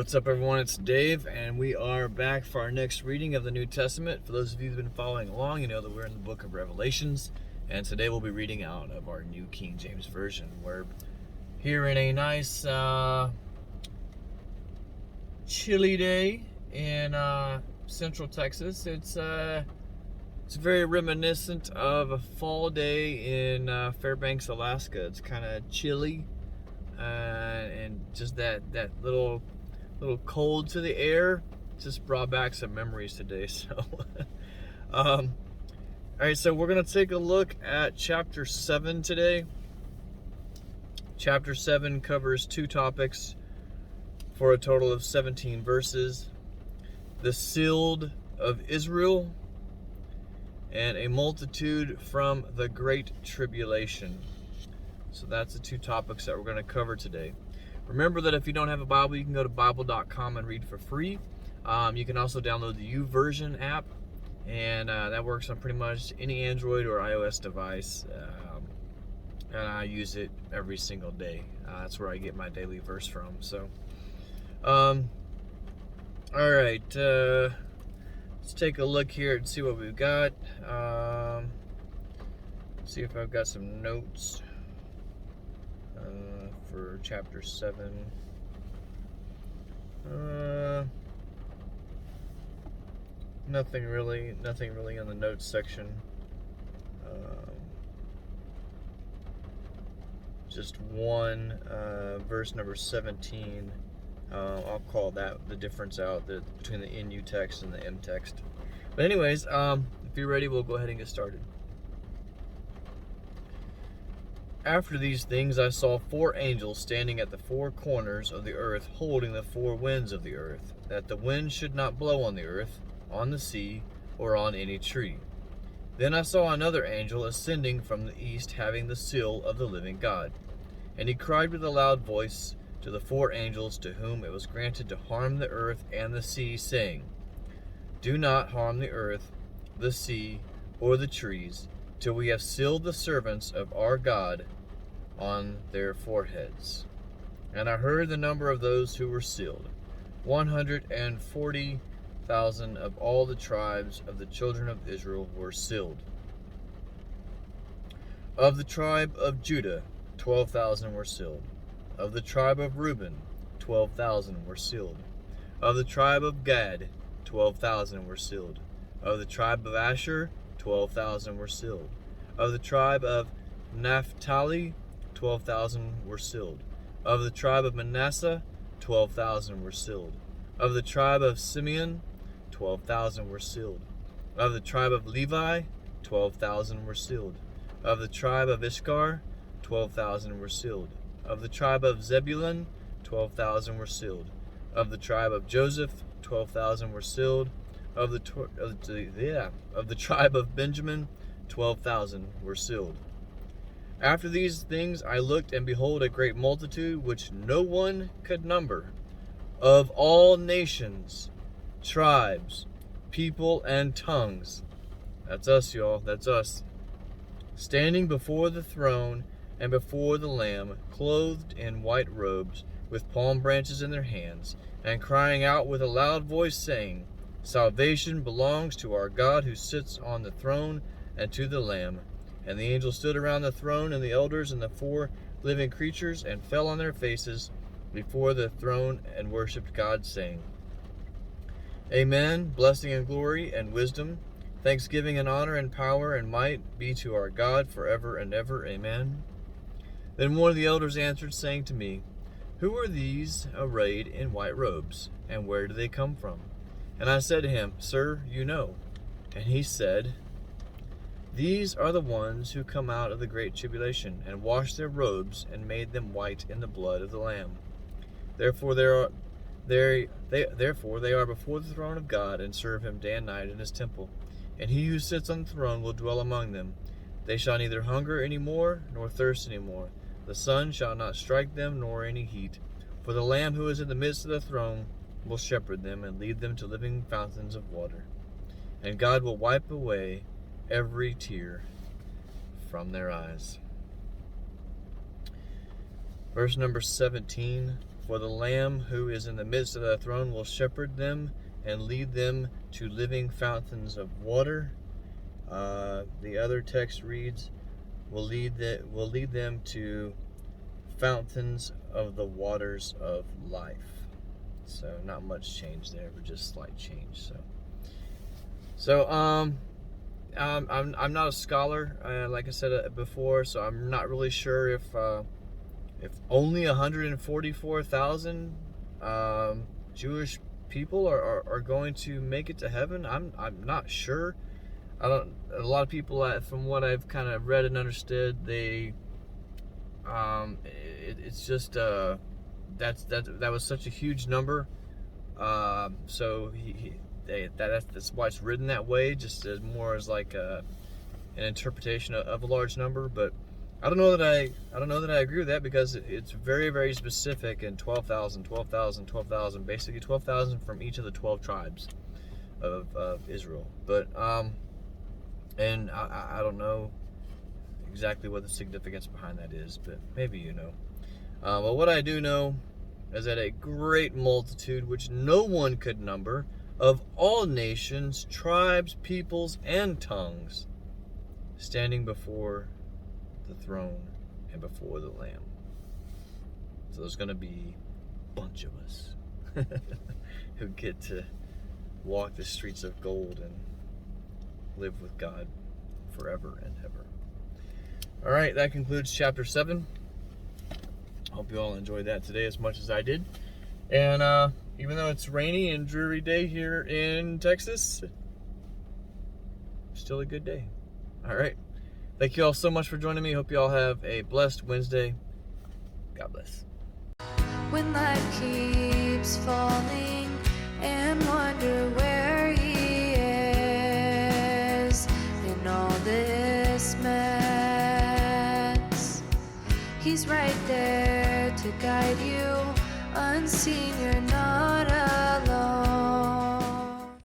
What's up, everyone? It's Dave, and we are back for our next reading of the New Testament. For those of you who've been following along, you know that we're in the book of Revelations, and today we'll be reading out of our New King James Version. We're here in a nice, chilly day in Central Texas. It's very reminiscent of a fall day in Fairbanks, Alaska. It's kind of chilly, and just that little cold to the air just brought back some memories today. So all right, so we're gonna take a look at chapter 7 today. Chapter 7 covers two topics for a total of 17 verses: the sealed of Israel and a multitude from the great tribulation. So that's the two topics that we're going to cover today. Remember that if you don't have a Bible, you can go to Bible.com and read for free. You can also download the YouVersion app, and that works on pretty much any Android or iOS device. And I use it every single day. That's where I get my daily verse from. So, all right, let's take a look here and see what we've got. See if I've got some notes for chapter 7. Nothing really on the notes section. Just one, verse number 17. I'll call that the difference out between the NU text and the M text. But anyways, if you're ready, we'll go ahead and get started. After these things I saw 4 angels standing at the 4 corners of the earth, holding the 4 winds of the earth, that the wind should not blow on the earth, on the sea, or on any tree. Then I saw another angel ascending from the east, having the seal of the living God. And he cried with a loud voice to the 4 angels to whom it was granted to harm the earth and the sea, saying, Do not harm the earth, the sea, or the trees, till we have sealed the servants of our God on their foreheads. And I heard the number of those who were sealed. 140,000 of all the tribes of the children of Israel were sealed. Of the tribe of Judah, 12,000 were sealed. Of the tribe of Reuben, 12,000 were sealed. Of the tribe of Gad, 12,000 were sealed. Of the tribe of Asher, 12,000 were sealed. Of the tribe of Naphtali, 12,000 were sealed. Of the tribe of Manasseh, 12,000 were sealed. Of the tribe of Simeon, 12,000 were sealed. Of the tribe of Levi, 12,000 were sealed. Of the tribe of Issachar, 12,000 were sealed. Of the tribe of Zebulun, 12,000 were sealed. Of the tribe of Joseph, 12,000 were sealed. Of the tribe of Benjamin, 12,000 were sealed. After these things I looked, and behold, a great multitude, which no one could number, of all nations, tribes, people, and tongues. That's us, y'all. That's us. Standing before the throne and before the Lamb, clothed in white robes, with palm branches in their hands, and crying out with a loud voice, saying, Salvation belongs to our God who sits on the throne and to the Lamb. And the angels stood around the throne, and the elders and the 4 living creatures, and fell on their faces before the throne and worshipped God, saying, Amen. Blessing and glory and wisdom, thanksgiving and honor and power and might be to our God forever and ever. Amen. Then one of the elders answered, saying to me, Who are these arrayed in white robes, and where do they come from? And I said to him, Sir, you know. And he said, These are the ones who come out of the great tribulation, and washed their robes, and made them white in the blood of the Lamb. Therefore they are before the throne of God, and serve him day and night in his temple. And he who sits on the throne will dwell among them. They shall neither hunger any more, nor thirst any more. The sun shall not strike them, nor any heat. For the Lamb who is in the midst of the throne will shepherd them, and lead them to living fountains of water. And God will wipe away every tear from their eyes. Verse number 17. For the Lamb who is in the midst of the throne will shepherd them and lead them to living fountains of water. The other text reads, will lead them to fountains of the waters of life. So not much change there, but just slight change. I'm not a scholar, like I said before, so I'm not really sure if only 144,000 Jewish people are going to make it to heaven. I'm not sure. A lot of people, from what I've kind of read and understood, it's just that was such a huge number. So that's why it's written that way, just as more as like an interpretation of a large number. But I don't know that I agree with that, because it's very, very specific in 12,000, basically 12,000 from each of the 12 tribes of Israel. But and I don't know exactly what the significance behind that is, but maybe you know. But what I do know is that a great multitude, which no one could number, of all nations, tribes, peoples, and tongues, standing before the throne and before the Lamb. So there's going to be a bunch of us who get to walk the streets of gold and live with God forever and ever. All right, that concludes chapter 7. Hope you all enjoyed that today as much as I did. And even though it's rainy and dreary day here in Texas, still a good day. All right. Thank you all so much for joining me. Hope you all have a blessed Wednesday. God bless. When life keeps falling and wonder where he is in all this mess, he's right there to guide you. Unseen, you're not alone.